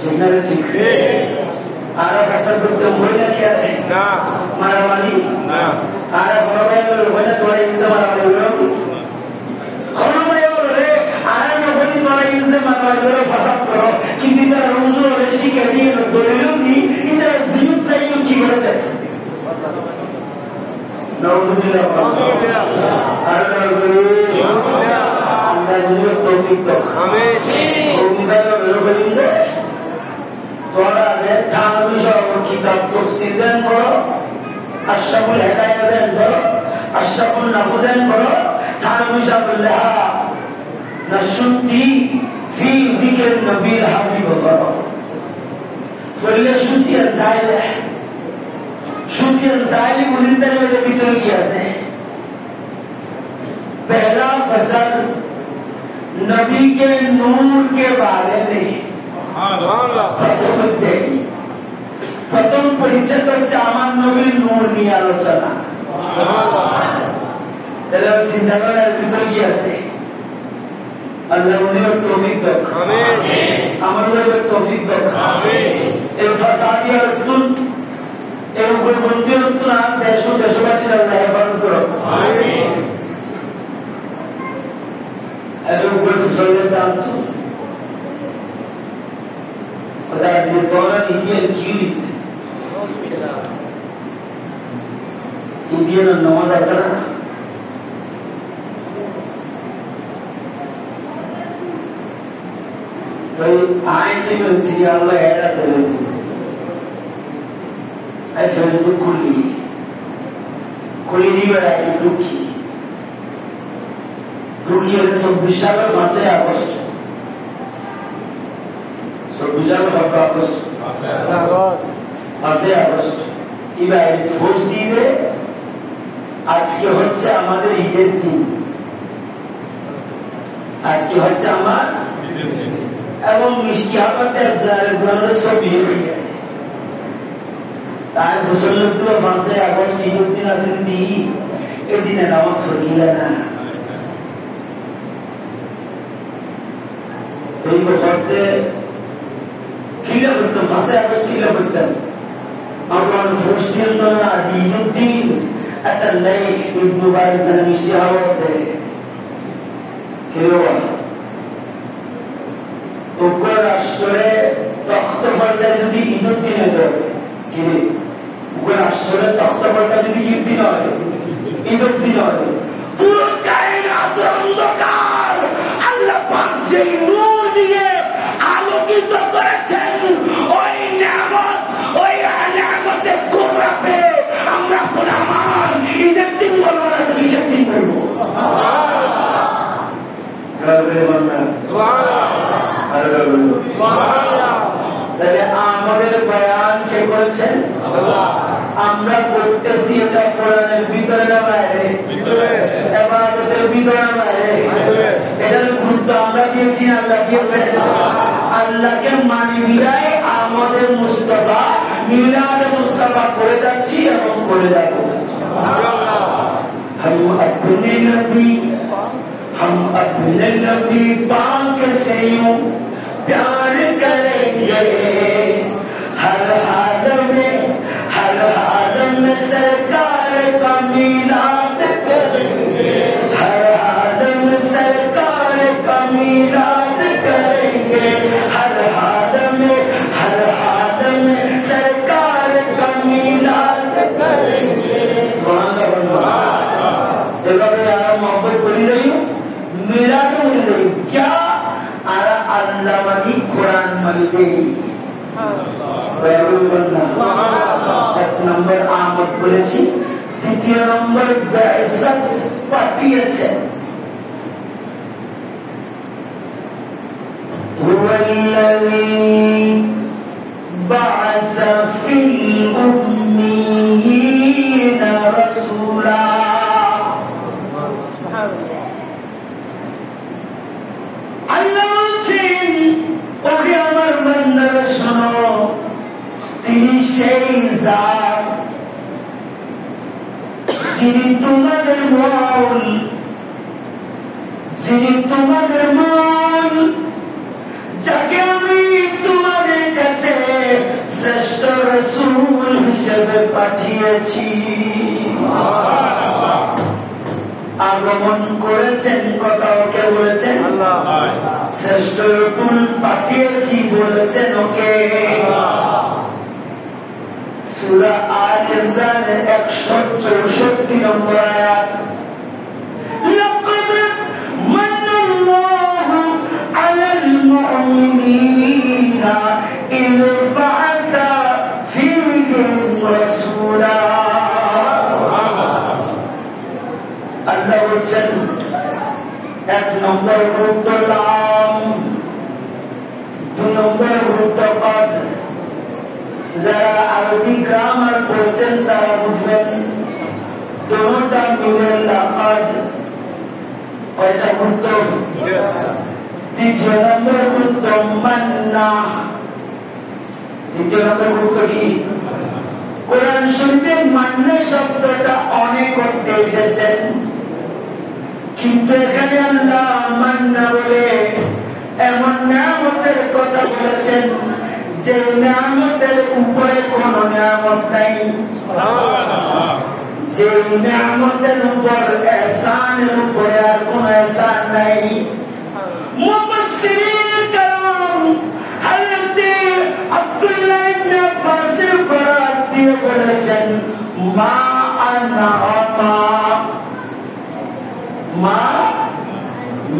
ঠিক না ঠিক? আর ফেসাদ করতে হয় না কি আছে না মারামারি না আর বড়ভাই হয় না তোরা ইনসা মারামারি হলো খনমাই হলো রে আর না বলি তোরা ইনসা মারামারি হলো ফেসাদ করো কিন্তু তারা রুজু হলে শিখে দিয়ে দলিল দি এটা জিয়ুত চাইও কি করে দেয় নাউজুবিল্লাহ আর আমরা বুঝলো তৌফিক দাও আমিন সুবিধা হলো তোরা ধ্যান বিষয় কিতাব তাফসীর দেন করো আশরাফুল হিদায়াত দেন করো আশরাফুল নাহুদেন করো ধ্যান বিষয় বললা নশুতি ফি যিকর নবীল হাবিব করো ফলে সুফিয়ান জাইলি মুনিদের ভিতরে কি আছে पहला फजल नबी के नूर के बारे में প্রথম পরিচ্ছেদ হচ্ছে আমার নবীর নূর নিয়ে আলোচনা চিন্তা করার ভিতরে কি আছে আল্লাহ মুজিবের তৌফিক দাও আমাদের তৌফিক দাও এই ফাসাদি অর্থন এই উপরবর্তী অর্থন আর দেশবাসীর আল্লাহ হেফাজত করো এবং ফসলের দাম তো وذلك القرآن Indian Jewish Indian namaz asana so I take and see Allah had a service I Facebook kulli river I duki হলে 24 সালের 5 আগস্ট 24 সালের 5 আগস্ট এবার ফোর্স দিবে আজকে হচ্ছে আমাদের ঈদের দিন আজকে হচ্ছে আমার এবং মিষ্টি হাবাতে একজনের ছবি হয়ে গেছে তাই মুসলমানরা 5 আগস্ট ঈদের দিন আসেন দি এই দিনে নামাজ পড়িলা না এই বছরতে কিলা করতাম 5 আগস্ট কিলা করতাম আমরা ফোর্সিয়াল না আজিউদ্দিন আতাল্লাই ইবনে বাইজান মিষ্টি হাওয়াতে কেওয়া ওকর রাষ্ট্রে তখ্ত ফলটা যদি ইউদ্দিন হতো কি ওকর রাষ্ট্রে তখ্ত ফলটা যদি ইউদ্দিন হয় ইউদ্দিন হয় পুরো কায়নাত অন্ধকার আল্লাহ পাক যেই নূর দিয়ে আলোকিত করেছেন ওই নিয়ামত ওই নিয়ামতে কুবরাতে আমরা গোলামান ঈদের দিন বলবো না তো কিসের দিন বলবো তাহলে আমাদের বয়ান কে করেছেন আমরা করতেছি এটা কোরআনের ভিতরে না বাইরে ইবাদতের ভিতরে না বাইরে এটার গুরুত্ব আমরা দিয়েছি আল্লাহ দিয়েছেন আল্লাহকে মানি বিদায় আমাদের মুস্তাফা মিলাদ মুস্তাফা করে যাচ্ছি এবং করে যাব हम अपने नबी पाक से यूं प्यार करेंगे हर हाल में सरकार का मिलाद करेंगे हर हाल में सरकार का मिलाद करेंगे हर हाल में सरकार का मिलाद करेंगे सुभान अल्लाह देखो यार मोहब्बत बोली रही हूं मिलाद बोली रही क्या आरा अल्लाह वाली कुरान मानी दे এক নম্বর আমদ বলেছি দ্বিতীয় নম্বর বেইজ্জত পাঠিয়েছে হুয়াল্লাযী বা'আসা ফিল উম্মিয়িনা রাসূলা আল্লাহ বলেন ওহে আমার বান্দারা শোনো তিনি সেই জাত যিনি তোমাদের মূল যাকে আমি তোমাদের হিসেবে পাঠিয়েছি। আগমন করেছেন কথা ওকে বলেছেন আল্লাহ, শ্রেষ্ঠ রসূল পাঠিয়েছি বলেছেন ওকে। সূরা আল ইমরানের 164 নম্বর আয়াত, লাকাদ মান্নাল্লাহু আলাল মুমিনিনা ইয বা'আথা ফীহিম রাসূলা। আল্লাহ বলছেন 1 নম্বর গুরুত্ব লাম, 2 নম্বর গুরুত্ব কদ। যারা আরবি গ্রামার পড়ছেন তারা বুঝবেন দুটোটা মিলে লাকাদ। কয়টা গুরুত্ব? 3 নম্বর গুরুত্ব মান্না। 3 নম্বর গুরুত্ব কি? কোরআন শরীফে মান্না শব্দটা অনেক অর্থে এসেছেন, কিন্তু এখানে আল্লাহ মান্না বলে এমন নিয়ামতের কথা বলেছেন যে নিয়ামতের উপরে কোন নিয়ামত নাই, যে নিয়ামতের উপর এহসানের উপরে আর কোন এহসান নাই। মুফাসসিরিন کرام হযরত আব্দুল্লাহ ইবনে আব্বাসের বরাত দিয়ে বলেছেন মা আনআমা মা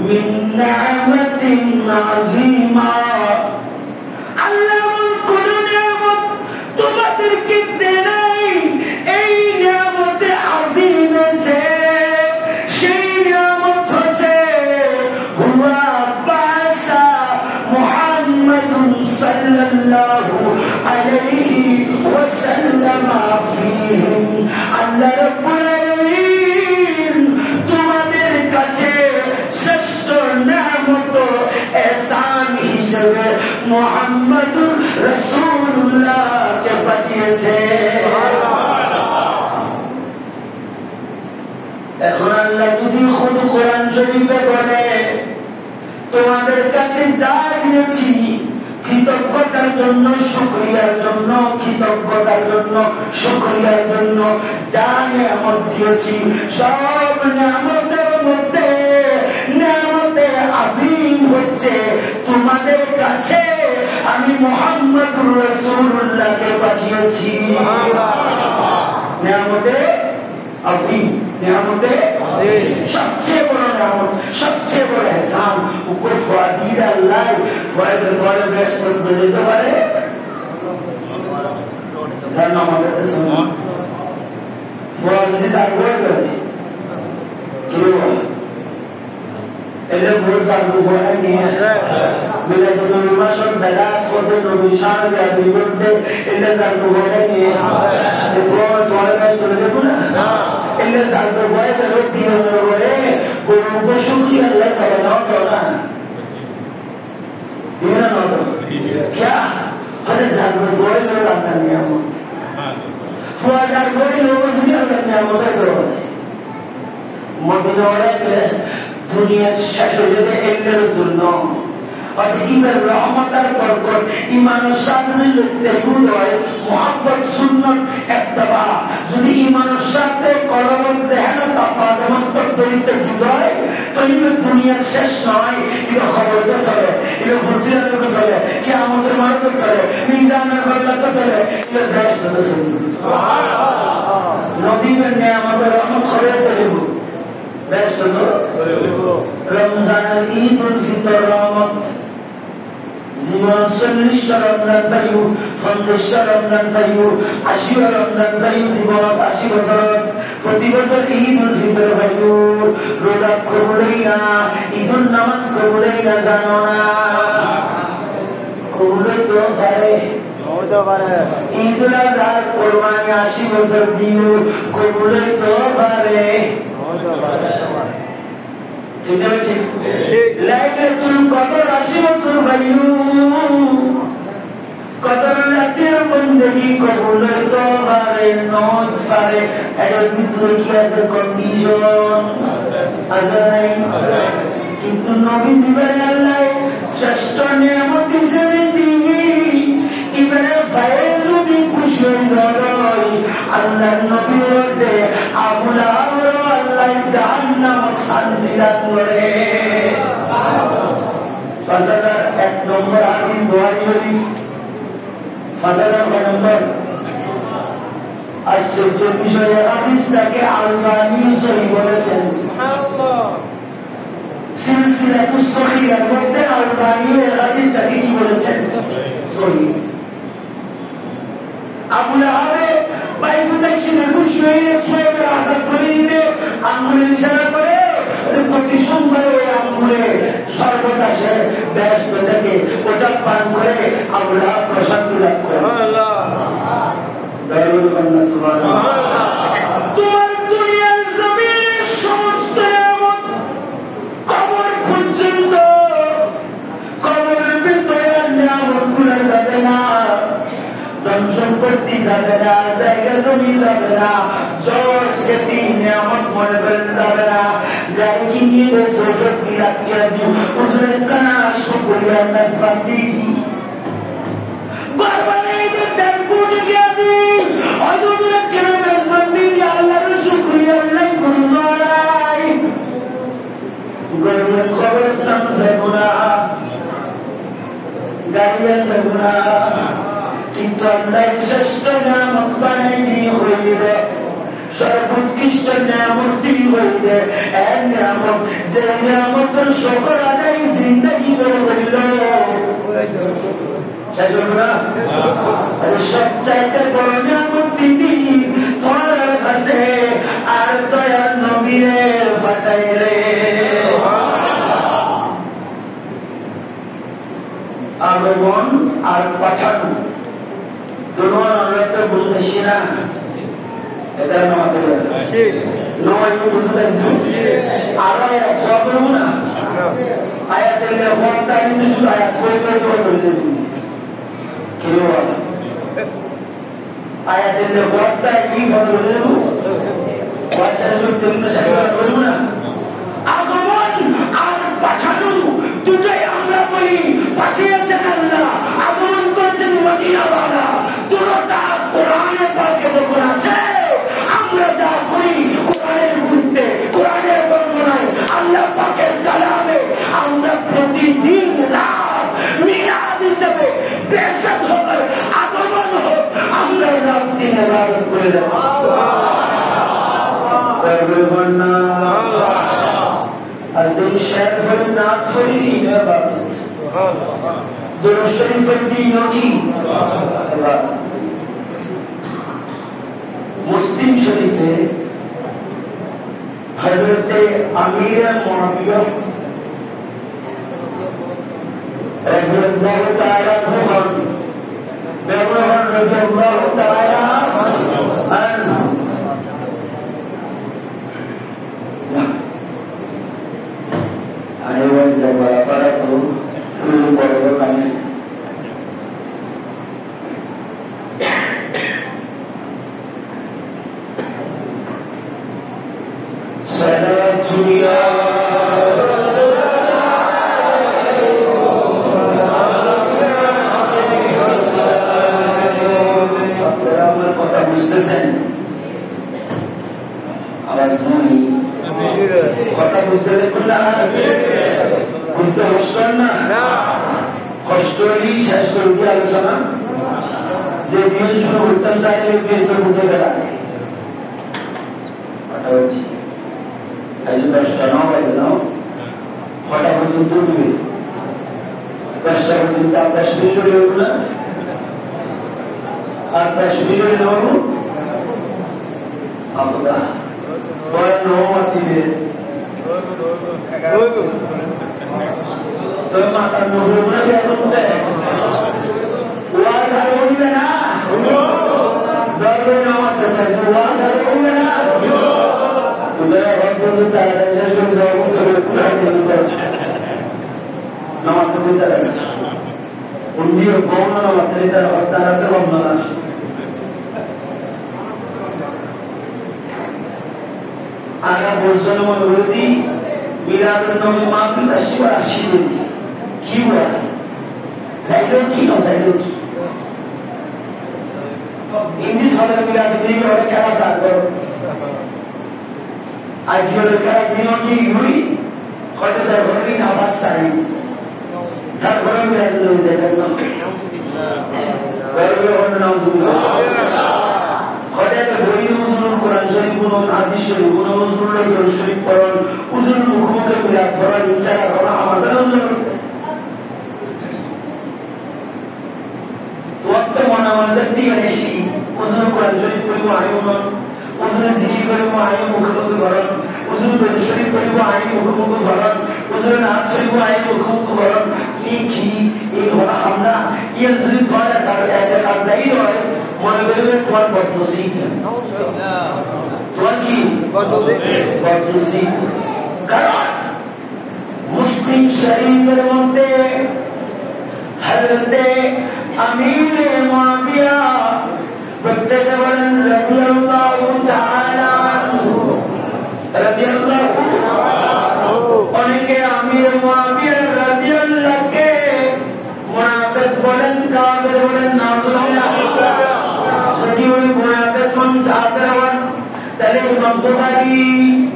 মিন নি'মাতিন আযীমা। আল্লাহ কোন নিয়ামত তোমাদেরকে দেয়, এই নিয়ামতে আযীম আছে, সেই নিয়ামত হচ্ছে হুয়া বাসা মুহাম্মাদুন সাল্লাল্লাহু আলাইহি ওয়াসাল্লাম ফীহিম। আল্লাহ রাব্বুল আলামিন তোমাদের কাছে শ্রেষ্ঠ নিয়ামত এহসান হিসেবে মুহাম্মাদুর রাসূলুল্লাহকে পাঠিয়েছে। এখন আল্লাহ যদি খুদ কোরআন শরীফে বলে তোমাদের কাছে যা দিয়েছি কৃতজ্ঞতার জন্য, শুকরিয়ার জন্য, কৃতজ্ঞতার জন্য, শুকরিয়ার জন্য যা নিয়ামত দিয়েছি, সব নিয়ামতের মধ্যে নিয়ামতে আযীম হচ্ছে তোমাদের কাছে আমি মুহাম্মদুর রাসূলুল্লাহকে পাঠিয়েছি। নিয়ামতে আযীম, নিয়ামতে সবচেয়ে বড় নিয়ামত, সবচেয়ে বড় এহসান। উপর ফয়দিদ আল্লাহ ফয়দের ফলে বেশ করে দিতে পারে। ধর্ম আমাদের শুনুন ফয়দ নিসার বই করে কি বলে ele বলসার বলে নিয়ে মিলে দুই মাসের দাদাত করতে নবী শান দিয়ে বিরুদ্ধে ele সার বলে নিয়ে ফয়দ তোরে বেশ করে দেব না ele সার বলে করে দিয়ে বলে কোন শুকরিয়া আল্লাহ সাল্লাল্লাহু আলাইহি দিনা না क्या हर साल में फोड़ में लाता नियामत फौजार कोई लोगों से क्या करते हैं मोटे करो मदीना वाले के दुनिया शक्ल जैसे इल्ले रसूलनो और इमर रहमतर बरकत ईमान शादी लगते हुए मोहब्बत सुन्नत इत्तबा যদি ঈমানের সাথে কলবের জেহানত আপাদ মস্তক দরিতে জুড়ায় তো ইমান দুনিয়ার শেষ নয়। এটা খবরটা চলে, এটা ফজিলতে চলে, কিয়ামতের মাঠে চলে, মিজানের ফলতে চলে, এটা বেহেশতে চলে। সুবহানাল্লাহ। নবীর নিয়ামতের রহমত খবরে চলে বেহেশতে চলে। রমজানের ঈদুল ফিতর রহমত জীবন 40 রমজান পাইও, 50 রমজান পাইও, 80 রমজান পাইও, জীবন 80 বছর প্রতি বছর ঈদুল ফিতর পাইও। রোজা কবুলই না, ঈদুল নামাজ কবুলই না, জানো না কবুলই তো পারে ঈদুল আজহা কোরবানি 80 বছর দিও কবুলই তো পারে। লাইলাতুল কদর 80 বছর ভাইও কদর রাতের বন্দেগী কবুল হইতে পারে নয় পারে। এর ভিতরে কি আছে কন্ডিশন আছে নাই? কিন্তু নবী জীবনে আল্লাহ শ্রেষ্ঠ নিয়ামত হিসেবে দিয়ে এবারে ভাইয়ে যদি খুশি হয়ে যায় এক নম্বর হাদিস বুখারী শরীফ 5000 নম্বর আশ্চর্য বিষয় হাদিসটাকে আলবানী সহিহ বলেছেন সুবহানাল্লাহ সিলসিলাতুস সহিহের মধ্যে আলবানী এই হাদিসটাকে কি বলেছেন সহিহ আবু লাহাবে বাইকুতার শিরে খুশি হয়ে সোয়েবের আজাদ করে দিতে আঙ্গুলের ইশারা করে প্রতি সোমবারে ওই আঙ্গুলে শরবত আসে ব্যস্ত থেকে ওটা পান করে আবু লাহাব প্রশান্তি লাভ করে তোমার দুনিয়ার জমিনের সমস্ত নিয়ামত কবর পর্যন্ত কবরের ভিতরে নিয়ামত গুলো যাবে না ধন সম্পত্তি যাবে না জায়গা জমি যাবে না জশ খেতি নিয়ামত মনে করেন যাবে না গাড়ি কিনিয়ে দেয় ৬৬ লাখ টাকা দিয়ে হুজুরের কানা শুকরিয়া মেজবান্দি বারবারে ঈদের দেন কোটি টাকা দিয়ে হুজুরের কানা মেজবান্দি দিয়ে আল্লাহর শুকরিয়া আল্লাহ গুরু জড়াই গরিবের কবরস্থান যাবো না গাড়িয়া যাবো না কিন্তু আল্লাহ শ্রেষ্ঠ নিয়ামত বানাই দিয়ে হইবে সর্বোৎকৃষ্ট নিয়ামত দিয়ে হইবে এক নিয়ামত যে নিয়ামতের শুকর আদায় জিন্দেগি করে বলল শেষ হল না সবচাইতে বড় নিয়ামত তিনি তোমার কাছে আর দয়াল নবীরে ফাটাইলে আগমন আর পাঠানো दोनों औरत तो बुजुर्ग ना এটা আমাদের ঠিক নয় বুঝতে পারছি আর আয়া সব না আয়াতের ওয়াক্তা কিন্তু শুধু আয়াত কই বলছে কি বল আয়াতের ওয়াক্তা কি বলছে ওয়াসাজুল তিন সাইবা বলবো না আগমন আর পাঠানো দুটোই আমরা বলি পাঠিয়েছেন আল্লাহ আগমন করেছেন মদিনাওয়ালা দুটোটা কোরআনের পাকে যখন আছে আমরা যা করি কোরআনের মধ্যে কোরআনের বর্ণনায় আল্লাহ পাকের কালামে আমরা প্রতিদিন রাত মিলাদ হিসেবে বেসাত হোক আগমন হোক আমরা রাত দিন ইবাদত করে যাচ্ছি আজিম শরীফের নাথ হই ইবাদত দুরূদ শরীফের দিন কি ইবাদত মুসলিম শরীফে হযরত আমির মুআবিয়া রাদিয়াল্লাহু তাআলা আনহু বেবরান রাদিয়াল্লাহু তাআলা আনহু আইওয়ান জাবারা তো শুরু করব আমি সালাতুল্লাহ কথা বুঝতেছেন আওয়াজ নয় কথা বুঝতে দেখুন না বুঝতে কষ্ট না কষ্ট হলেই শেষ করে দিয়ে আলোচনা যে দিন শুরু করতাম চাইলে কিন্তু বুঝতে গেলাম কথা বলছি আজ 10টা 9 বাজে নাও কটা পর্যন্ত উঠবে 10টা পর্যন্ত 10 মিনিট হলেও না আর 10 মিনিট নেব আমরা বড় নৌমাতিতে তো মাতার নজর না করতে ওয়াজ আর উঠবে না দরবে নমাতে আছে ওয়াজ আর উঠবে না উদয় ভগবান তাআলা শেষ করে যাওয়ার করে নমাতে দিতে লাগে উন্দিও ফোন নমাতে দিতে হত্যারাতে বন্ধনা আগা বর্ষণ মনোরতি মিলাদুন নবী মাহফিল শিবার আসিবে কি বলে চাইলো কি না চাইলো কি ইংলিশ হলে মিলাদুন নবী ওরা খেলা চাইলো আইফিওর খেলা জিনো কি হুই হয়তো তার ঘরে আওয়াজ চাই বড় বিরাট হয়েছে হঠাৎ বই নজরুল কোরআন শরীফ কোন হাদিস শরীফ কোন নজরুল দরুদ শরীফ পড়ন উজুল মুখমুখে বিরাট ফরান ইচ্ছা করা আমাদের وقت وانا ونزلتي غنشي وزن القرآن الشريف فريق عيونا وزن الزكي فريق عيون مكمل فران وزن الشريف فريق عيون مكمل فران وزن العاد فريق عيون مكمل فران كي هنا حمنا ينزل توانا كاردائي دوار منبرم توان بدنسيك توان كي بدنسيك كران مسلم شريف المنطق حضرت امیر معاویہ رضی اللہ تعالی رضی اللہ ان کے امیر معاویہ رضی اللہ کے منافق بولن کافر بولن نافرمان سکی ہوئی منافق ان کافر بولن تلے امام بخاری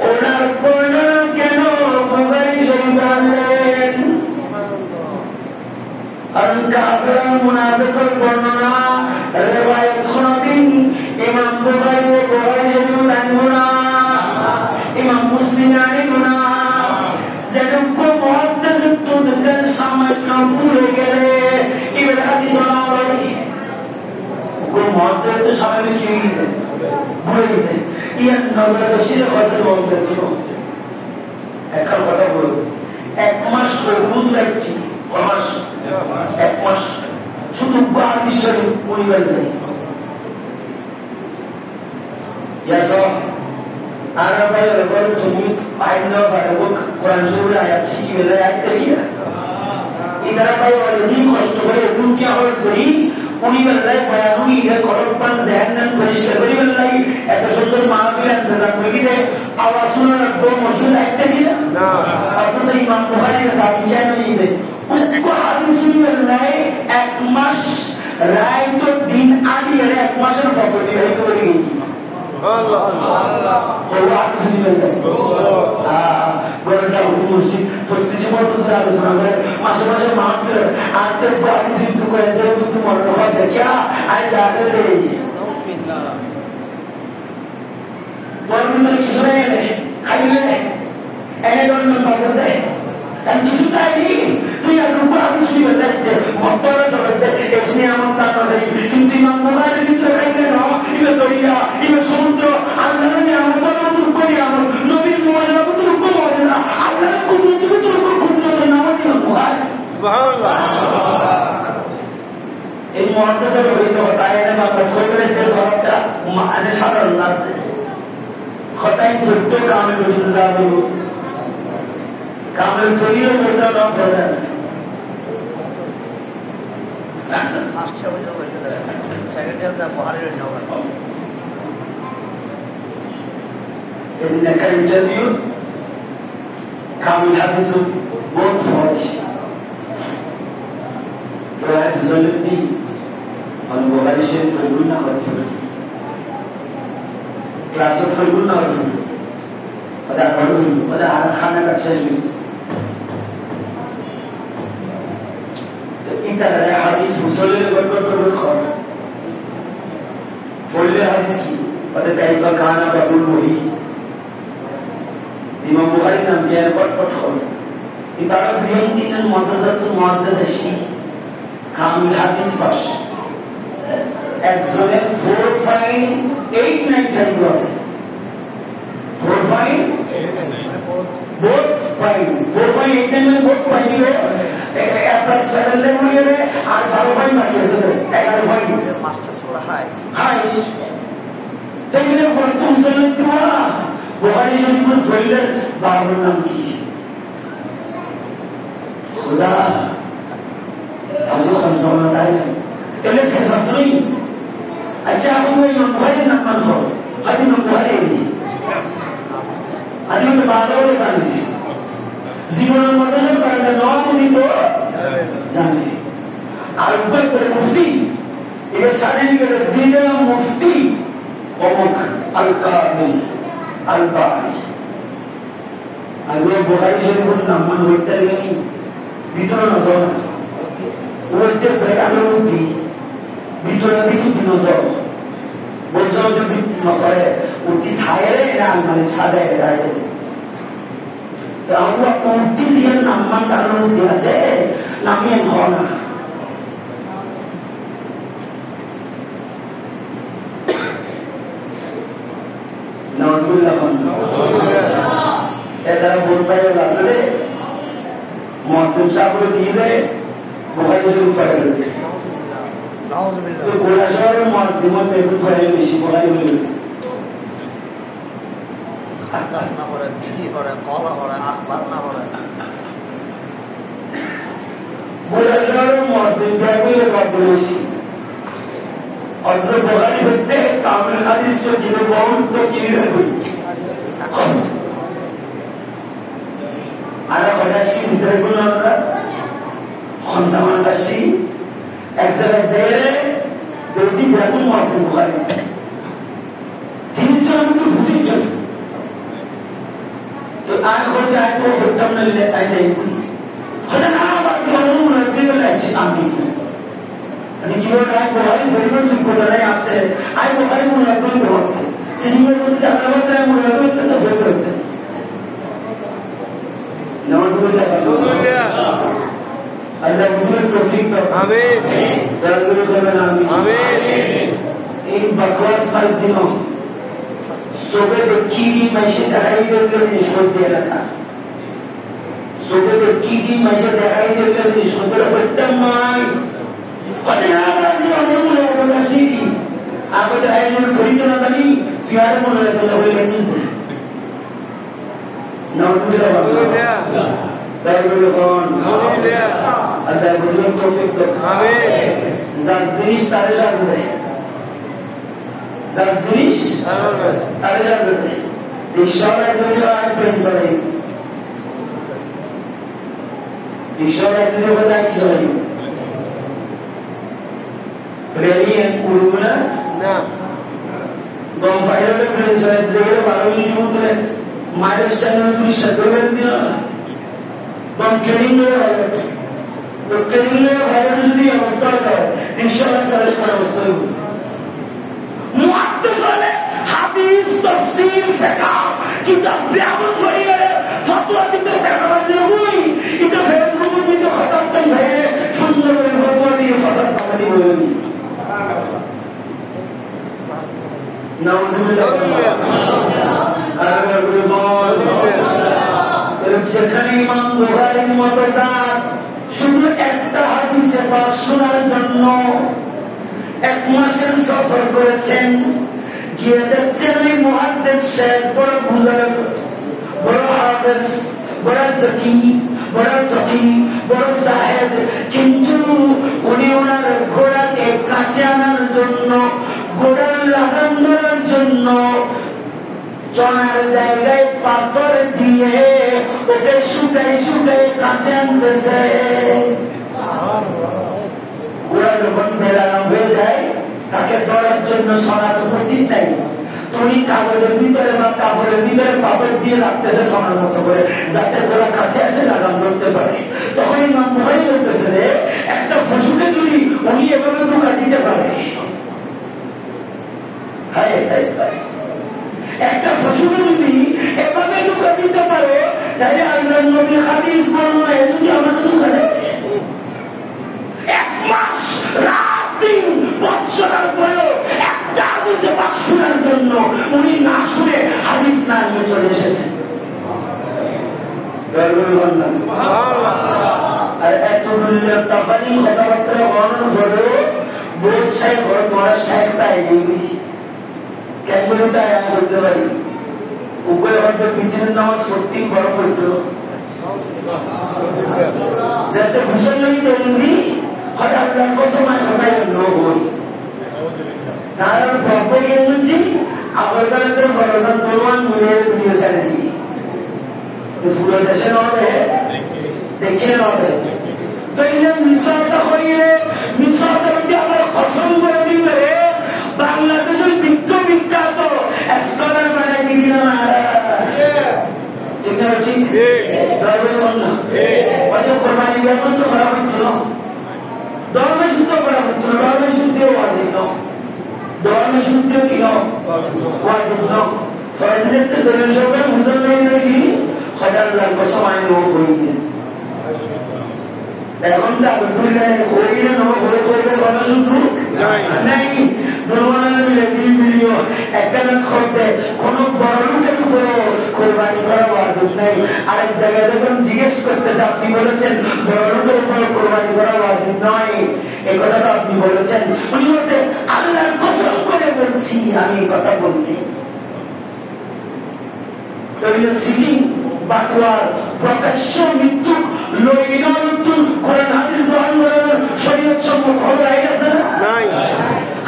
اونر بولن کنو بخاری شریف آلین কাফের মুনাফিকের বর্ণনা রিওয়ায়াত শুনাতেন ইমাম বুখারী জানিব না ইমাম মুসলিম জানিব না যেরকম মুহাদ্দিস তোদের সামান্য ভুলে গেলে এবার হাদিস নয় কোন মুহাদ্দিস তো সামনে কি ভুলে গেলে ইয়ার নজরে বসিয়ে কথা বলতে ছিল একটা কথা বল এক মাস রোদ লাগছে মাস এক মাস শুধু বাহাদিসের পরিবার নেই আর ভাই বল তুমি আইন না পারবো কোরআন শরীফের আয়াত শিখি বলে আয়াত দেই না ইদারা ভাই অলরেডি কষ্ট করে কোন কি আওয়াজ করি উনি বললাই বয়ানুনি এর করপান জাহান্নাম ফরিশতা করি বললাই এত সুন্দর মাহফিল ইন্তজাম করে দিলে আওয়াজ শোনার দো মজুদ আয়াত দেই না অথচ ইমাম বুখারী দাবি কেন নিবে उनको हादिस में लाए एक मास राय तो दिन आदि है एक मास और फकड़ी है तो बड़ी अल्लाह अल्लाह हुआ हादिस में लाए हां गोरंडा मस्जिद फर्जी से बहुत सारा सुना है मासे मासे माफ कर आज तक हादिस तो कोई ऐसा तो मन रहा है क्या आज जाकर दे बिल्लाह तो मुझे किसने खाइले एने दोन number they dan disutahi tu yang lupa habis ni belasnya motor seperti eksnya motor dari cinta mampulah itu kaitan no itu doria itu samudra Allah ni motor tu kori amal nabi muhammad tu ko muhammad Allah ku tu ku nama ni Bukhari subhanallah in muhammad se itu बताया ना बात कोई ने तो होता माने सारा अल्लाह खताइन फुटो काम में इंतजार कामल चोरी में बचा ना फरना फास्ट है वो बोलते हैं सेकंड इयर्स का बाहर रहना होगा यदि न कर इंटरव्यू कामल हादिस बहुत फौज तो है ज़ल्मी और बुखारी शरीफ फरगुल ना और फरगुल क्लास ऑफ फरगुल ना और फरगुल पता खाना का चल तरह हादिस मुसल्ले बरबर खबर फुल्ले हादिस की पता कैफा खाना बबुल वही इमाम बुखारी नाम के फट खबर इतारा बियम तीन मुद्दसतुल मुद्दसशी कामिल हादिस पास एक्सोने 4.89 फैक्टर्स 4.89 में बहुत पॉइंट है प्लस सेवन ले मुझे रे आठ 12 पॉइंट मार लिया सर 11 पॉइंट मास्टर सोरा हाइस तो मैंने तुम से तुम्हारा बुखारी शरीफ में फैलर बाबर नाम की खुदा अल्लाह समझाना चाहिए इन्हें से फसली अच्छा हम इमाम बुखारी नाम मन हो हदी नाम बुखारी हदी तो बाबर के सामने জীবনের মধ্যে কারণে নয় তো জানে আর উপর করে মুফতি এটা সার্টিফিকেট দিলে মুফতি অমুক আল কামিল আল বারি আর ওই বুখারী শরীফের নাম মনে হইতে গেনি ভিতরে নজর না ওইতে বেকারের মধ্যে ভিতরে দিকে নজর বলছিলাম যে নজরে উঠি ছায়ের এরা মানে সাজায় রাখে তো আমরা উঠি যে নাম্মান কারণ মধ্যে আছে নামিয়ে ঘর না নজরুল্লাহ এরা বলবে আসলে মহসিন সাহেব দিয়ে বুখারী শরীফ পড়ে তো গোলা শহরের মহসিমত একটু ধরে বেশি বুখারী বলে হাদাস না করে বিহি করে কলা করে আখবার না করে গোলা শহরের মহসিন দিয়ে কত বেশি অথচ বুখারী হতে কামিল হাদিস তো কিনে বহুত তো কিনে দেবে আর হদাসি ভিতরে গুলো আমরা খনসামান দাসি এক জায়গায় জেরে দুটি বেগুন মাসে বুখারী তিনজন তো ফুসিজন তো আর হতে আয় তো ফুটতাম না লে আই যাই হতে না আবার কোনো দিকে লাগছে আমি দেখি ওর আয় বুখারী ফেরত করে নাই আপনি আয় বুখারী মনে একদম ধরতে সিনেমার মধ্যে আমরা মনে করতে তো ফেরত নওয়াজুল্লাহ আল্লাহ মুসলিম তৌফিক দাও আমিন দরুদ করবেন আমিন इन बकवास पर दिनों सुबह की मस्जिद दिखाई दे रही छोड़ दे रखा सुबह की मस्जिद दिखाई दे रही छोड़ दे रखा तमाम खतना बाजी अमल है तो मस्जिद आपको तो है मुझे थोड़ी तो ना जानी प्यार मुझे तो ना बोले नहीं नौसबिला दारुल अल्लाह मुस्लिम तौफीक दो आमीन ज़ाज़िश तारे जाज़ दे ज़ाज़िश तारे जाज़ दे इंशाअल्लाह ज़रूर आज पेंसरे इंशाअल्लाह ज़रूर बताएं चलें प्रेरियन उरुना ना बम फाइलों में पेंसरे ज़रूर बारहवीं जून तक माइनस चैनल में शक्ल में दिया बम ट्रेनिंग में आया तो ट्रेनिंग में वायरल जुदी अवस्था का इंशाअल्लाह सरस पर अवस्था होगी मुहद्दिस वाले हदीस तफसीर फिक़ह किताब बयान फरिए फतवा दिते तरवाजे हुई इधर फेसबुक में तो खत्म कर है सुंदर फतवा दिए फसद पकड़ी हुई नाउज़ुबिल्लाह अगर कोई बोल যেখানে ইমাম বুখারীর মতো জাত শুধু একটা হাদিসে পাক শোনার জন্য এক মাসের সফর করেছেন গিয়ে দেখছেন এই মুহাদ্দিস শেখ বড় বুজুর্গ বড় হাফেজ বড় যাকি বড় তাকি বড় সাহেব কিন্তু উনি ওনার ঘোড়াকে কাছে আনার জন্য ঘোড়ার লাগাম ধরার জন্য চনার জায়গায় পাথর দিয়ে ওকে শুকাই শুকাই কাছে আনতেছে ওরা যখন বেলা হয়ে যায় তাকে ধরার জন্য সনাত উপস্থিত নাই তুমি কাগজের ভিতরে বা কাপড়ের ভিতরে পাথর দিয়ে রাখতেছে সনার মতো করে যাতে ওরা কাছে আসে লাগাম ধরতে পারে তখন ইমাম বুখারী বলতেছে রে একটা পশুকে যদি উনি এভাবে ধোঁকা দিতে পারে হায় হায় হায় একটা পশুকে যদি এভাবে ধোঁকা দিতে পারে তাহলে আল্লাহর নবীর হাদিস বর্ণনা যদি আমাকে ধোঁকা দেয় এক মাস রাত দিন বৎসরের পরেও একটা হাদিসে পাক শোনার জন্য উনি না শুনে হাদিস না নিয়ে চলে এসেছেন আর এতগুলো তাফানি কথাবার্তা বর্ণনা করেও বোধ শেখ তোমার শেখ তাই কেমনটা বলতে পারি উভয় হয়তো পিছনের নামাজ সত্যি ফরক হইতো যাতে হুসেন নেই তেমনি হঠাৎ সময় হঠাৎ নই তার ফর্কে গেছি আবার কালের ফরকান প্রমাণ মিলে ভিডিও ছেড়ে দিই ফুলো দেশে নবে দেখে নবে তো এই মিশরটা হইলে মিশরটা আবার কসম করে দিবে বাংলাদেশের বিখ্যাত স্কলার বানাই দিবি না ঠিক না ঠিক ধর্মের কন্যা কোরবানি শুনতে কি ওয়াজিব ন ফরজের তো দলিল সহকারে মুসলমান নাকি খোদার কসম আইন ও কইনি এখন তো আলহামদুলিল্লাহ কইলে ন কইলে ভালো শুনছো নাই দুর্বল মিলে ভিডিও একটা না করতে কোন বড় লোকের উপর কোরবানি করা ওয়াজিব নাই আরেক জায়গায় যখন জিজ্ঞেস করতেছে আপনি বলেছেন বড় লোকের উপর কোরবানি করা ওয়াজিব নয় এই কথাটা আপনি বলেছেন উনি বলতে আল্লাহর কসম করে বলছি আমি এই কথা বলছি সিটিং বাতোয়ার প্রকাশ্য মৃত্যু লইনাতুল কোরআন হাদিস গ্রহণ করার শরীয়ত সম্মত হবে আছে না নাই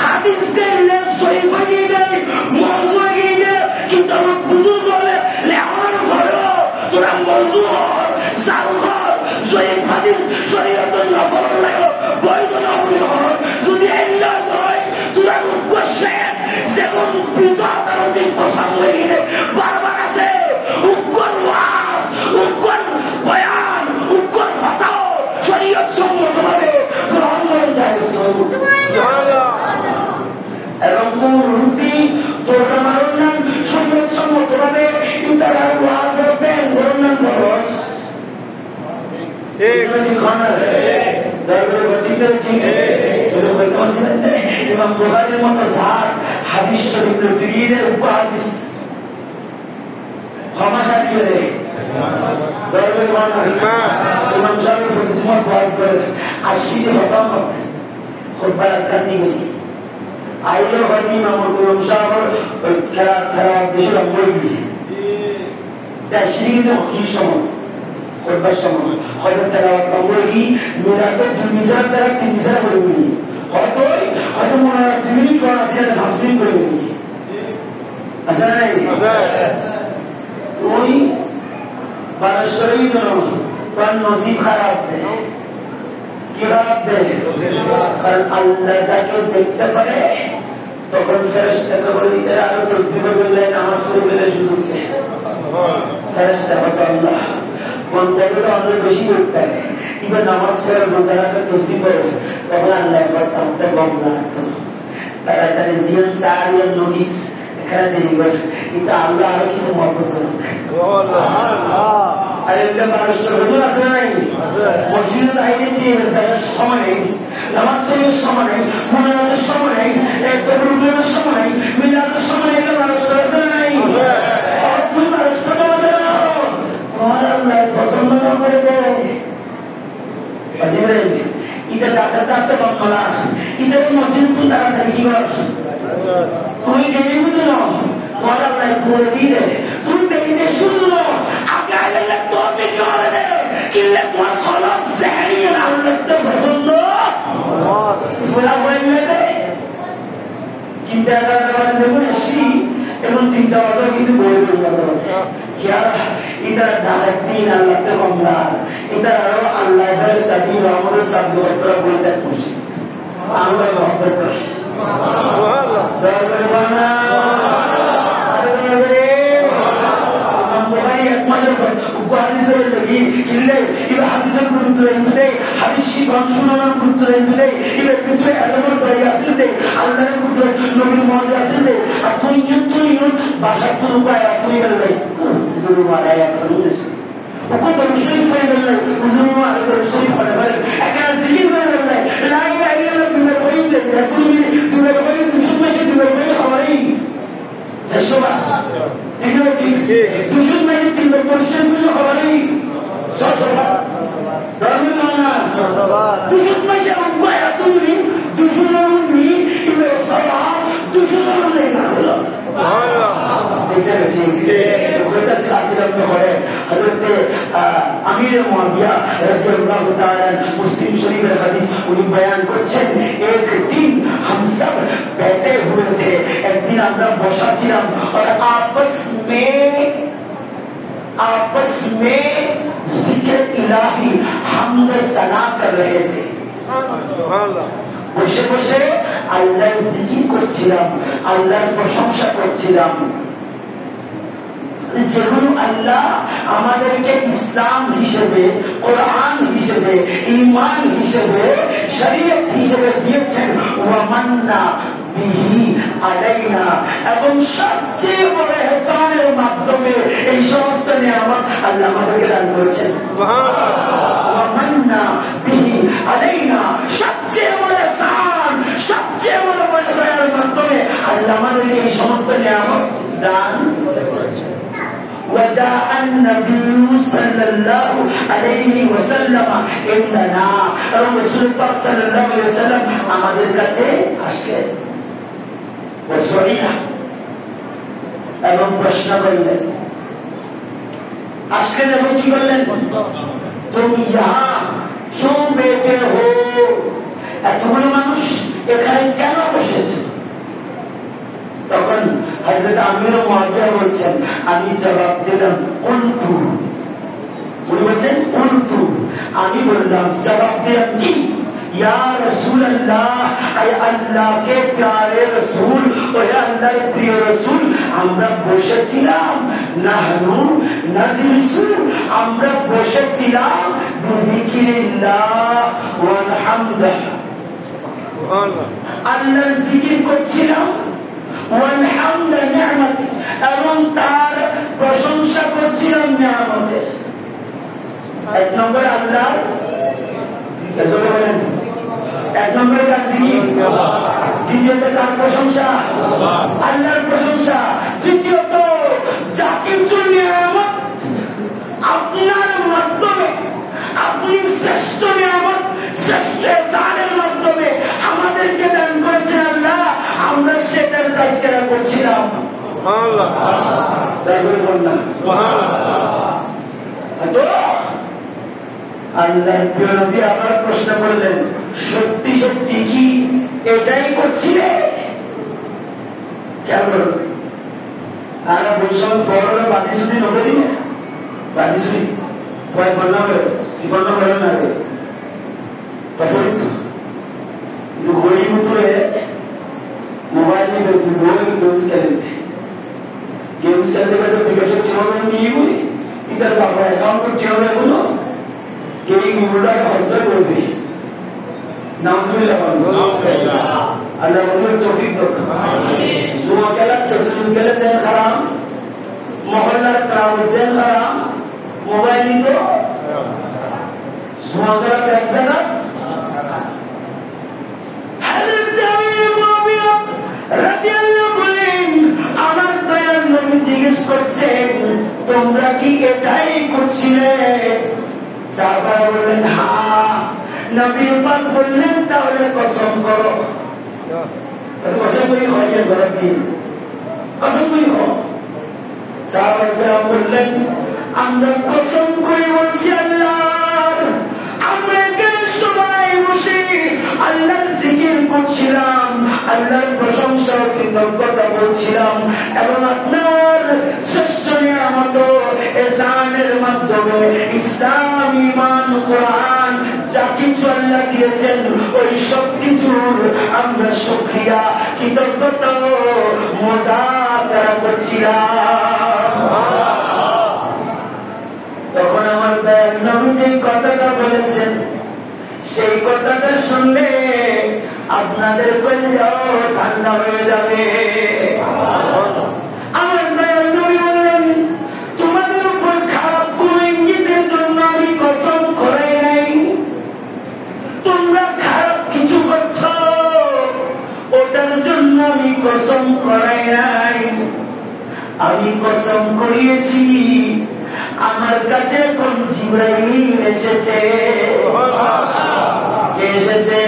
হাদিস দিলে সহিহ হয়ে যায় মওযু হয়ে যায় কিন্তু আমার বুজুর্গ বলে লেখার ফলো তোরা মওযু হর সালহর সহিহ হাদিস শরীয়তের নফল লাগে বৈধ নফল হর যদি এল্লা হয় তোরা উদ্দেশ্যে যেমন বিজাতার দিন কসম হয়ে যায় বারবার আছে উগ্র ওয়াজ উগ্র বয়ান উগ্র ফাতাও শরীয়ত সম্মতভাবে গ্রহণ করা যায় সুবহানাল্লাহ এবং মুরুতি তোরা মারুন শরীয়ত সম্মতভাবে ইন্তার ওয়াজ করবেন করুন ফরজ ঠিক মানে খানা দরবারে বটিতে ঠিক এটা হয়তো আছে ইমাম বুখারীর মতো সাহাব হাদিস শরীফ লতিরের উপহাদিস ক্ষমা দিয়ে দরবারে বানা ইমাম সাহেব ফজিলত ওয়াজ করে 80 খতম খুতবা কাটনি গলি আইলো হয়নি ইমাম সাহেব খেলা বিশাল বই তাশরীহ কি সময় খুতবা সময় হয়তো তেলাওয়াত বই মিলাত দুমিজার দ্বারা তিনজার করে বলি হয়তো মনে 2 মিনিট করা আছে 5 মিনিট করে বলি আচ্ছা নাই আচ্ছা তুই বারশরই তো তোর নসিব খারাপ দে কি খারাপ দে কারণ আল্লাহ যাকে দেখতে পারে তখন ফেরেশতাকে বলে দিতে আরো তসবিহ করলে নামাজ পড়লে সুযোগ দেয় ফেরেশতা হতো আল্লাহ বন্দাগুলো অনেক বেশি করতে হয় কিন্তু নামাজ পড়ে রোজা রাখে তসবিহ করে তখন আল্লাহ একবার তাতে গম রাখতো তাড়াতাড়ি জিয়ান সারিয়ান নবিস এখানে দেরি করে কিন্তু আল্লাহ আরো কিছু মহব্বত করে আর একটা মানুষের হুজুর আছে না নাই মসজিদের আইনে দিয়ে সময় নেই নামাজ পড়ার সময় নেই মুনাজাতের সময় নেই তকবীরের সময় নেই মিলাদের সময় নেই মানুষের আছে না নাই আর তুমি মানুষের তোমার আল্লাহ পছন্দ না করে দেয় বুঝলেন এটা ডাক্তার বাংলা এটা মসজিদ তুমি তাড়াতাড়ি কি কর তুমি দেরি বুঝলো তোমার আল্লাহ করে দিয়ে তুমি দেরিতে শুনলো আগে আগে তৌফিক করে দে কিল্লে তোমার খলক জাহরিয়া আল্লাহ তো পছন্দ ফুলা বললে দে কিন্তু আবার যেমন এসি এখন চিন্তা ভাবনা কিন্তু বই বই क्या इधर दाहत दिन अल्लाह ते बंगला इधर आरो अल्लाह फरिश्ता दिन हमारे सब लोग तरफ बोलते खुशी आंगन मोहब्बत कर सुभान अल्लाह दरबाना अरे हम बुखारी एक मशरफ बुखारी से लगी किले इबे हदीस गुरुत्व देते हदीस कौनसुनान गुरुत्व देते इबे गुरुत्व अलग दरिया से अल्लाह गुरुत्व नबी मौजूद से अथुई भाषा तो उपाय अथुई कर ले जरूर वाला या करूँ उनको दर्शन से मिलने जरूर वाला दर्शन पड़े वाले अगर जिंदगी में मिलने लाइक आइए ना तुम्हें कोई नहीं तुम्हें कोई दुश्मन में से तुम्हें कोई हमारी सशुबा दुश्मन में से तुम्हें दर्शन में हमारी सशुबा दरमियाना दुश्मन में से उनको या तुम्हें दुश्मन में इन्हें सला दुश्मन में नाज़ला अमीर मुआविया रज़ियल्लाहु ताआला मुस्लिम शरीफ हदीस उन्हें बयान करছেন एक दिन हम सब बैठे हुए थे एक दिन আমরা বসা ছিলাম और आपस में जिक्र इलाही हमद सना कर रहे थे বসে বসে আল্লাহর জিকির করছিলাম আল্লাহর প্রশংসা করছিলাম যেগুলো আল্লাহ আমাদেরকে ইসলাম হিসেবে কোরআন হিসেবে ঈমান হিসেবে শরীয়ত হিসেবে দিয়েছেন ওয়া মান্না বিহি আলাইনা, এবং সবচেয়ে বড় ইহসানের মাধ্যমে এই সমস্ত নিয়ামত আল্লাহ আমাদেরকে দান করেছেন। ওয়া মান্না বিহি আলাইনা, সবচেয়ে বড় ইহসান, সবচেয়ে বড় দয়ার মাধ্যমে আল্লাহ আমাদেরকে এই সমস্ত নিয়ামত দান করেছেন। وجاء النبي صلى الله عليه وسلم عندنا، رسول الله صلى الله عليه وسلم আমাদের কাছে আসলেন, এবং প্রশ্ন করলেন। আসলেন এবং কি করলেন? তুমি ইহা क्यों बैठे हो, এতগুলো মানুষ এখানে কেন বসেছে? তখন হযরত আমির মুআবিয়া বলছেন, আমি জবাব দিলাম কুলতু, উনি বলছেন কুলতু, আমি বললাম, জবাব দিলাম কি, ইয়া রাসূলুল্লাহ, আয় আল্লাহ কে প্যারে রাসূল, ও আল্লাহর প্রিয় রাসূল, আমরা বসেছিলাম, নাহনু নাজলিসু, আমরা বসেছিলাম বিযিকিরিল্লাহ ওয়াল হামদ, সুবহানাল্লাহ, আল্লাহর জিকির করছিলাম, এবং তার প্রশংসা করছিলাম নিয়ামতের। এক নম্বরে আল্লাহ, এক নম্বরে কাজ জিকির, দ্বিতীয়ত তার প্রশংসা, আল্লাহর প্রশংসা, তৃতীয়ত যা কিছু নিয়ামত আপনার মাধ্যমে, আপনি শ্রেষ্ঠ নিয়ামত, শ্রেষ্ঠ ইহসানের মাধ্যমে আমাদেরকে দান করেছেন আল্লাহ, আমরা সেটার তাজকিরা করছিলাম। সুবহানাল্লাহ, আল্লাহর প্রিয় নবী আবার প্রশ্ন করলেন, সত্যি সত্যি কি এটাই করছিলে? কেমন আর বৈষম্য ফল বাদি শুধু নবী না, বাদি শুধু ফল হবে, কি ফল হবে না রে প্রফলিত ঘড়ি মতরে মোবাইল में गेम्स खेलते, गेम्स खेलते हुए एप्लीकेशन चलाने में ये हुई इधर बाबा अकाउंट पर चलाने बोलो कि मुर्दा का हौसला कर दी, नाउजुबिल्लाह, अल्लाह मुझे तौफीक दो। जुआ खेला, कैसीनो खेला, ज़हन खराब, मोहल्ला खराब, ज़हन खराब, मोबाइल नहीं तो जुआ खेला, बैग सगा আমার দয়াল নবী জিজ্ঞেস করছেন, তোমরা কি এটাই করছিলে? সাহাবারা বললেন হ্যাঁ। নবী পাক বললেন, তাহলে কসম করো। কসম করি হয় ঘরের দিন, কসম করি হোক। সাহাবারা বললেন, আমরা কসম করে বলছি আল্লাহর, আমরা এখানে সবাই বসে আল্লাহর জিকির করছিলাম, আল্লাহর প্রশংসা ও কৃতজ্ঞতা বলছিলাম, এবং আপনার শ্রেষ্ঠ নিয়ামত ইহসানের মাধ্যমে ইসলাম, ঈমান, কোরআন যা কিছু আল্লাহ দিয়েছেন ওই সব কিছুর আমরা শুকরিয়া, কৃতজ্ঞতা ও মুযাকারা করছিলাম। তখন আমার দয়াল নবী যে কথাটা বলেছেন, সেই কথাটা শুনলে আপনাদের কলিজাও ঠান্ডা হয়ে যাবে। আমার দয়াল নবী বললেন, তোমাদের উপর খারাপ কোন ইঙ্গিতের জন্য আমি কসম করে নাই, তোমরা খারাপ কিছু করছ ওটার জন্য আমি কসম করে নাই, আমি কসম করিয়েছি আমার কাছে কোন জিবরাইল এসেছে। কে এসেছে?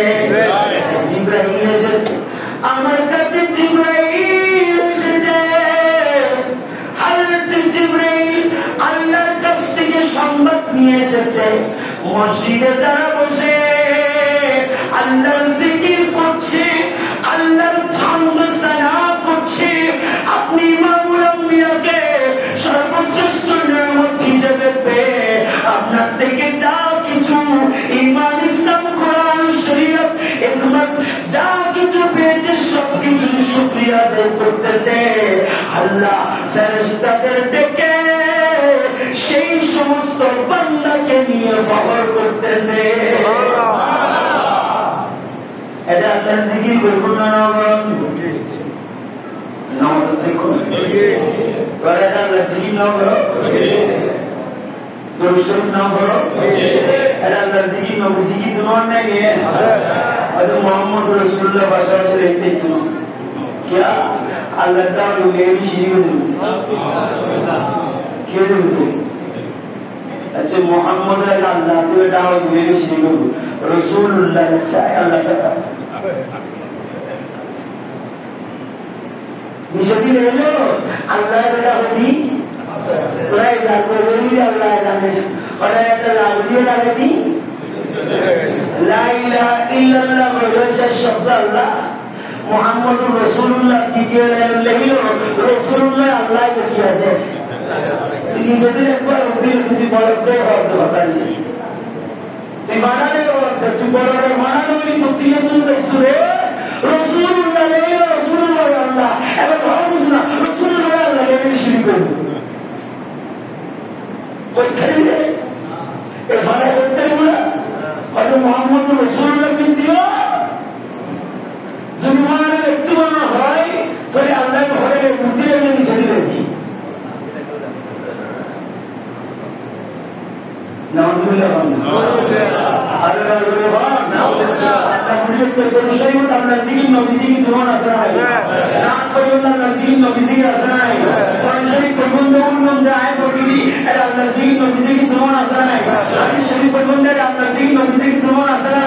জিবরাইল এসেছে। আমার কাছে জিবরাইল এসেছে। হযরত জিবরাইল আল্লাহর কাছ থেকে সংবাদ নিয়ে এসেছে, মসজিদে যারা বসে আল্লাহর জিকির করছে, আল্লাহর হামদ সানা করছে, আপনি ইমামুল আম্বিয়াকে সর্বশ্রেষ্ঠ নিয়ামত হিসেবে পেয়ে আপনার থেকে যা কিছু ঈমান, ইসলাম, কোরআন, শরীয়ত, হিকমত যা কিছু পেয়েছে সবকিছু শুকরিয়া আদায় করতেছে। আল্লাহ ফেরেশতাদের ডেকে সেই সমস্ত বান্দাকে নিয়ে ফখর করতেছে। এটা আল্লাহর জিকির করব না? দেখুন আল্লাহ জিকির না করো দর্শন না করো আল্লাহ জিকির না জিকির তোমার নাকি মোহাম্মদ রসুল্লাহ বাসা দেখতে শুনো क्या अल्लाह ताला मेरी शिरीन क्या देखो अच्छा मोहम्मद अल्लाह से डाल मेरी शिरीन रसूलुल्लाह से अल्लाह से निशती ले लो अल्लाह बेटा होती कोई जान को भी अल्लाह जाने और ऐसा लागू लगती ला इलाहा इल्लल्लाह वैसा शब्द अल्लाह मोहम्मद रसूलुल्लाह দ্বিতীয় লাইন লেখিল রসুল্লাহ আল্লাহ কি আছে তিনি যদি একবার উদ্দিন যদি বলতে হবে কথা নেই তুই মানালে তুই বলতে মানালে তো তুই এমন সুরে রসুলুল্লাহ লেখিল রসুলুল্লাহ আল্লাহ এবং না রসুলুল্লাহ আল্লাহ লেখিল শুরু করব কই ছেড়ে এই ভাড়া করতে বলা হয়তো মোহাম্মদ রসুলুল্লাহ কিন্তু জুমানের একটু না হয় তাহলে আল্লাহ ঘরে মূর্তি রেখে নিচে দিলেন কি নাউজুবিল্লাহ আল্লাহ আল্লাহ জিকির নবী জিকির দুমন আছে না নাম ফরিয়াদ আল্লাহ জিকির নবী জিকির আছে না কোরআন শরীফ ফরমানদে উন্নতে আয়াত পড়িদি এটা আল্লাহ জিকির নবী জিকির দুমন আছে না হাদিস শরীফ ফরমানদে আল্লাহ জিকির নবী জিকির দুমন আছে না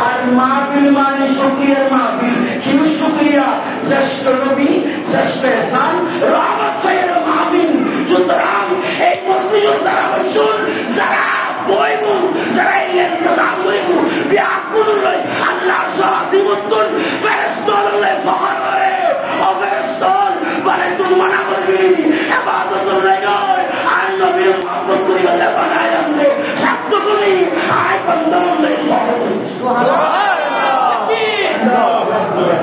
আর মাহফিল মানে শুকরিয়ার মাহফিল কি শুকরিয়া শ্রেষ্ঠ নবী শ্রেষ্ঠ ইহসান রহমত ফায়ের মাহফিল সুতরাং এই মসজিদে যারা বসুন যারা বইমু যারা ইন্তজাম করিমু বিয়াকুলুল্লাহ আল্লাহ সাহিবুতুল ফেরেশতাল্লাহ ফখর করে ও ফেরেশতাল বলে তুমি মানা করবি ইবাদতুল্লাহ নয় আর নবীর মুহাব্বত করি আল্লাহ বানায় আমদে শব্দ করি আয় বন্দরুল্লাহ ফখর সুবহানাল্লাহ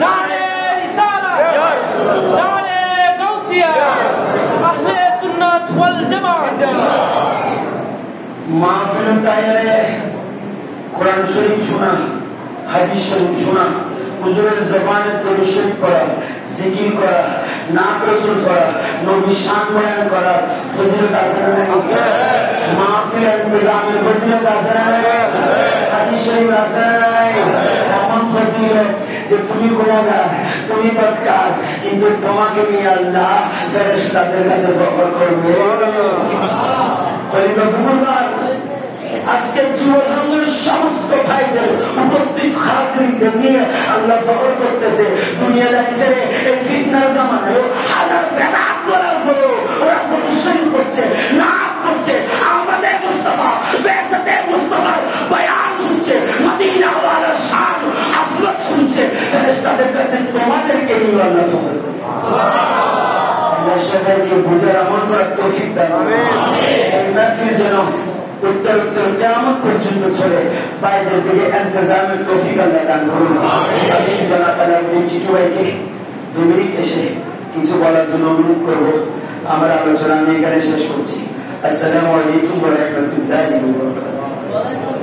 নারে রিসালাত ইয়া রাসূলুল্লাহ নারে গাউসিয়া আহলে সুন্নাত ওয়াল জামাত মাহফিল তাইরে কোরআন শরীফ শোনা হাদিস শরীফ শোনা হুজুরের জবানে দরুদ শরীফ পড়া জিকির করা নাত রাসূল পড়া নবীর শান বয়ান করা ফজিলত আছে না মাহফিলের ইন্তজামের ফজিলত আছে না হাদিস শরীফ আছে না এমন ফজিলত যে তুমি গুনাহগার তুমি বদকার কিন্তু তোমাকে নিয়ে আল্লাহ ফেরেশতাদের কাছে ফখর করবে খলিফা বুকুরবার আজকে যুবসংঘের সমস্ত ভাইদের উপস্থিত হাজিরদের নিয়ে আল্লাহ ফখর করতেছে দুনিয়া লাগছে এই ফিতনার জামানায় হাজার বেদাত করার পরেও ওরা দরুদ করছে নাত করছে আমাদের মুস্তাফা বেসাতে মুস্তাফার বয়ান শুনছে মদিনা ওয়ালার শান আসলত শুনছে ফেরেশতাদের কাছে তোমাদেরকে নিয়ে আল্লাহ ফখর করছে সুবহানাল্লাহ সবাইকে বুঝার আমল করার তৌফিক দান আমিন এই মাহফিল যেন উত্তর উত্তর কিয়ামত পর্যন্ত চলে বাইরের দিকে ইন্তজামের তৌফিক আল্লাহ দান করুন আমিন আল্লাহ তাআলা এই চিঠি ভাইকে 2 মিনিট এসে কিছু বলার জন্য অনুরোধ করব আমরা আলোচনা এখানে শেষ করছি আসসালামু আলাইকুম ওয়া রাহমাতুল্লাহি ওয়া বারাকাতুহু